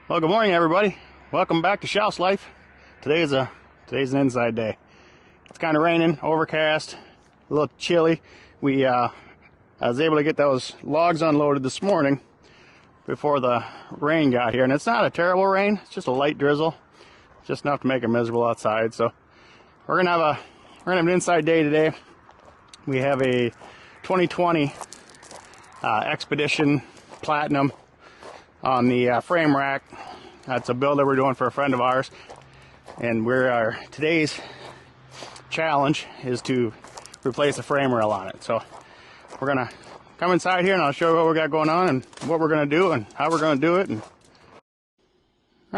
Well, good morning, everybody. Welcome back to Shouse Life. Today's an inside day. It's kind of raining, overcast, a little chilly. I was able to get those logs unloaded this morning before the rain got here, and it's not a terrible rain. It's just a light drizzle, just enough to make it miserable outside. So we're gonna have an inside day today. We have a 2020 Expedition Platinum on the frame rack. That's a build that we're doing for a friend of ours, and today's challenge is to replace the frame rail on it. So we're gonna come inside here and I'll show you what we got going on and what we're gonna do and how we're gonna do it. All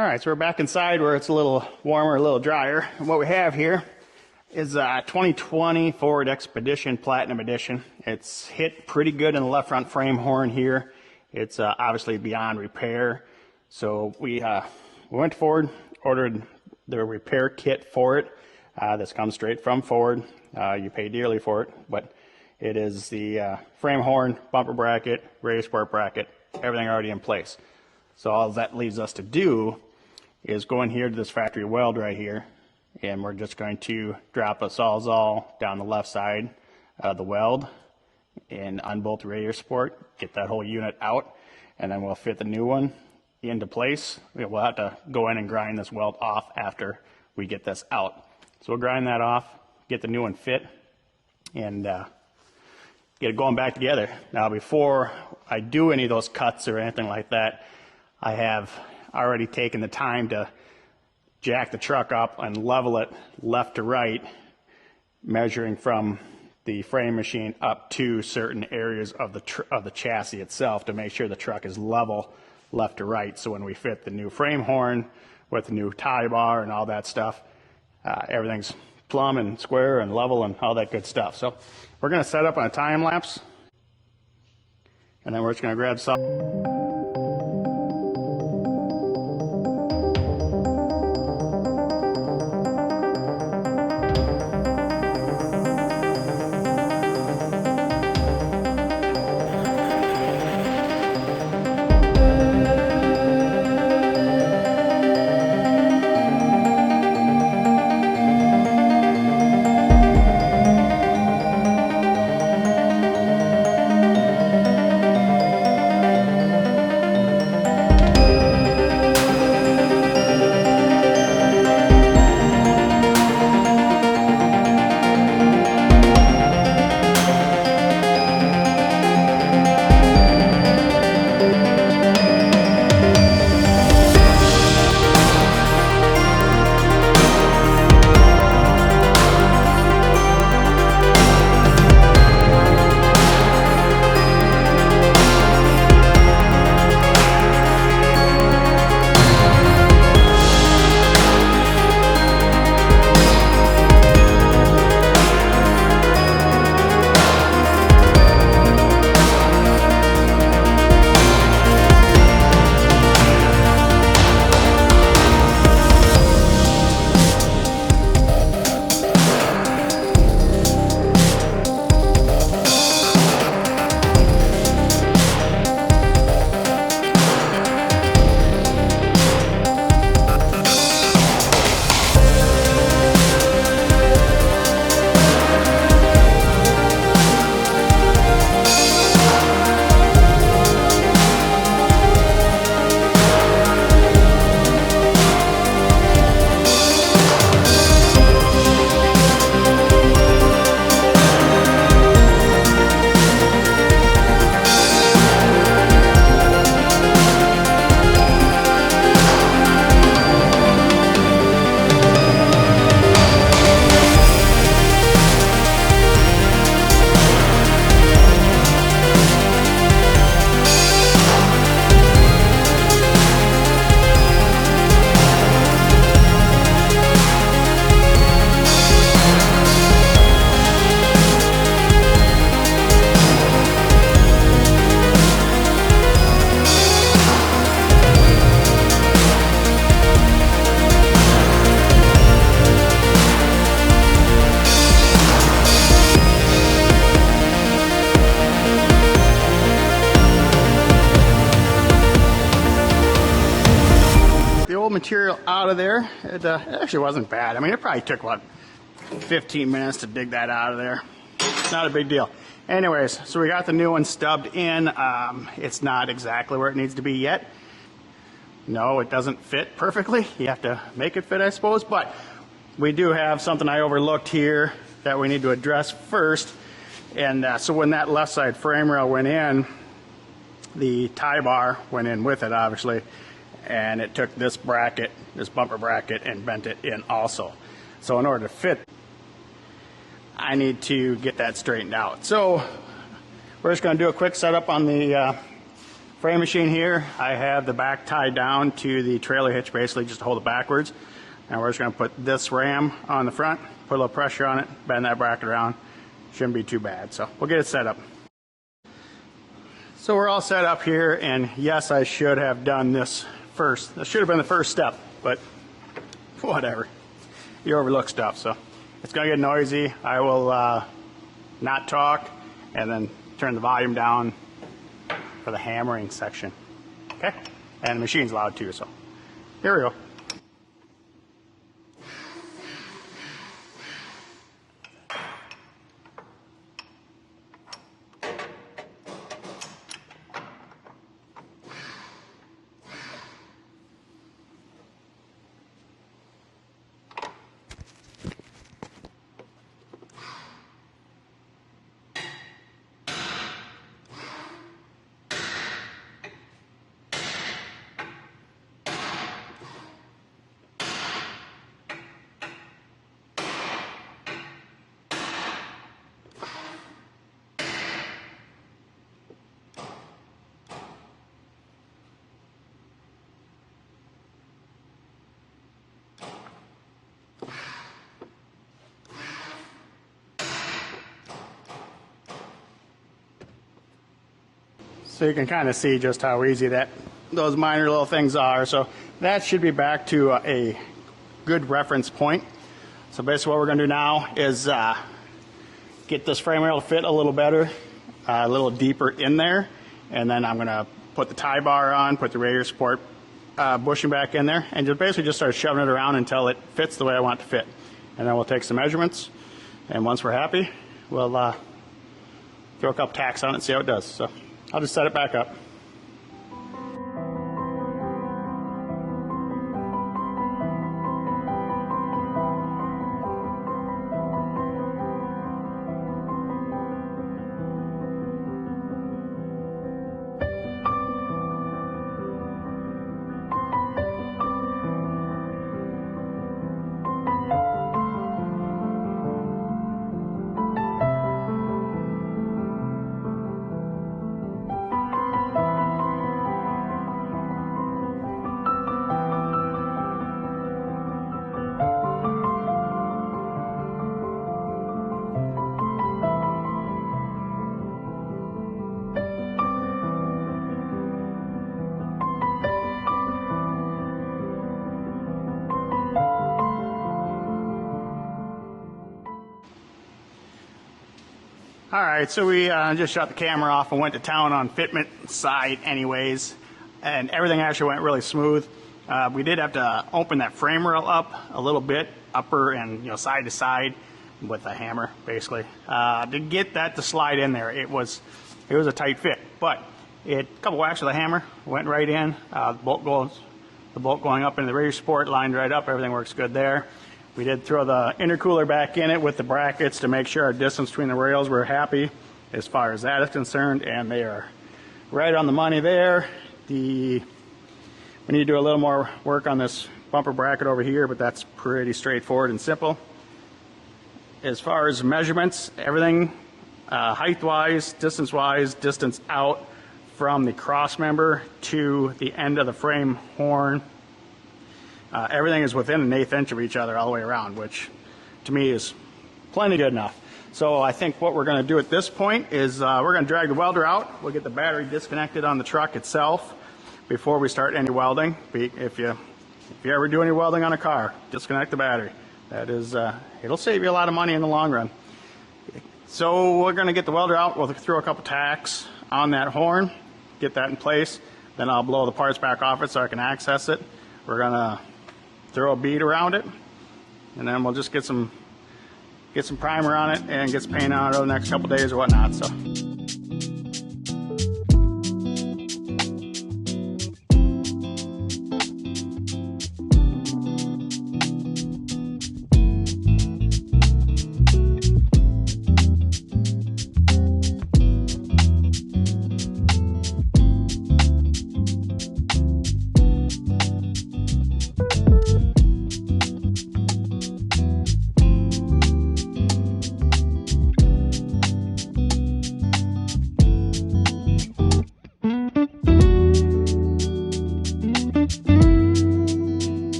right, so we're back inside where it's a little warmer, a little drier. And what we have here is a 2020 Ford Expedition Platinum Edition. It's hit pretty good in the left front frame horn here. It's obviously beyond repair. So we went to Ford, ordered the repair kit for it. This comes straight from Ford. You pay dearly for it, but it is the frame horn, bumper bracket, radio support bracket, everything already in place. So all that leaves us to do is go in here to this factory weld right here, and we're just going to drop a Sawzall down the left side of the weld and unbolt the radio support, get that whole unit out, and then we'll fit the new one into place. We'll have to go in and grind this weld off after we get this out. So we'll grind that off, get the new one fit, and get it going back together. Now before I do any of those cuts or anything like that, I have already taken the time to jack the truck up and level it left to right, measuring from the frame machine up to certain areas of the chassis itself to make sure the truck is level left to right. So when we fit the new frame horn with the new tie bar and all that stuff, everything's plumb and square and level and all that good stuff. So we're going to set up on a time lapse, and then we're just going to grab some. material out of there. It actually wasn't bad. I mean, it probably took about 15 minutes to dig that out of there. Not a big deal. Anyways, so we got the new one stubbed in. It's not exactly where it needs to be yet. No, it doesn't fit perfectly. You have to make it fit, I suppose. But we do have something I overlooked here that we need to address first. And so when that left side frame rail went in, the tie bar went in with it, obviously. And it took this bracket, this bumper bracket, and bent it in also. So in order to fit, I need to get that straightened out. So we're just going to do a quick setup on the frame machine here. I have the back tied down to the trailer hitch, basically just to hold it backwards. And we're just going to put this ram on the front, put a little pressure on it, bend that bracket around. Shouldn't be too bad. So we'll get it set up. So we're all set up here, and yes, I should have done this first. That should have been the first step, but whatever. You overlook stuff, so it's going to get noisy. I will not talk and then turn the volume down for the hammering section. Okay? And the machine's loud too, so here we go. So you can kind of see just how easy those minor little things are. So that should be back to a good reference point. So basically what we're going to do now is get this frame rail to fit a little better, a little deeper in there. And then I'm going to put the tie bar on, put the radiator support bushing back in there, and basically just start shoving it around until it fits the way I want it to fit. And then we'll take some measurements. And once we're happy, we'll throw a couple tacks on it and see how it does. So I'll just set it back up. All right, so we just shut the camera off and went to town on fitment side anyways, and everything actually went really smooth. We did have to open that frame rail up a little bit, upper and side to side with a hammer, basically, to get that to slide in there. It was a tight fit, but a couple whacks with a hammer went right in. The bolt going up into the radiator support lined right up. Everything works good there. We did throw the intercooler back in it with the brackets to make sure our distance between the rails were happy as far as that is concerned, and they are right on the money there. We need to do a little more work on this bumper bracket over here, but that's pretty straightforward and simple. As far as measurements, everything height-wise, distance-wise, distance out from the cross member to the end of the frame horn, everything is within an eighth inch of each other all the way around, which to me is plenty good enough. So I think what we're going to do at this point is we're going to drag the welder out. We'll get the battery disconnected on the truck itself before we start any welding. If you ever do any welding on a car, disconnect the battery. That is, it'll save you a lot of money in the long run. So we're going to get the welder out. We'll throw a couple tacks on that horn, get that in place. Then I'll blow the parts back off it so I can access it. We're going to throw a bead around it, and then we'll just get some primer on it and get some paint on it over the next couple days or whatnot. So.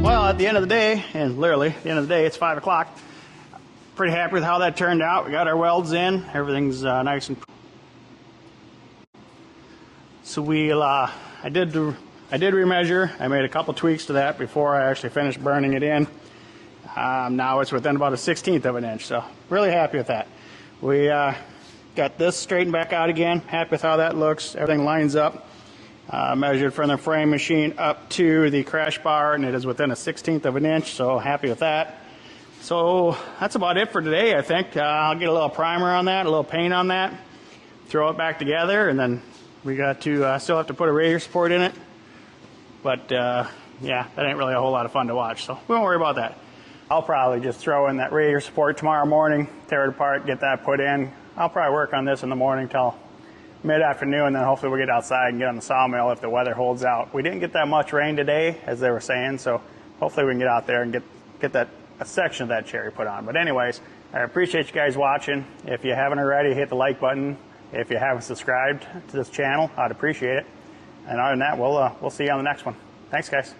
Well, at the end of the day, and literally at the end of the day, it's 5 o'clock. Pretty happy with how that turned out. We got our welds in. Everything's nice and. So I did remeasure. I made a couple tweaks to that before I actually finished burning it in. Now it's within about a 1/16 of an inch. So really happy with that. We got this straightened back out again. Happy with how that looks. Everything lines up. Measured from the frame machine up to the crash bar, and it is within a 1/16 of an inch, so happy with that. So that's about it for today, I think. I'll get a little primer on that, a little paint on that, throw it back together, and then we got to still have to put a radiator support in it. But yeah, that ain't really a whole lot of fun to watch, so we won't worry about that. I'll probably just throw in that radiator support tomorrow morning, tear it apart, get that put in. I'll probably work on this in the morning till mid-afternoon, and then hopefully we'll get outside and get on the sawmill if the weather holds out. We didn't get that much rain today, as they were saying, so hopefully we can get out there and get a section of that cherry put on. But anyways, I appreciate you guys watching. If you haven't already, hit the like button. If you haven't subscribed to this channel, I'd appreciate it. And other than that, we'll see you on the next one. Thanks, guys.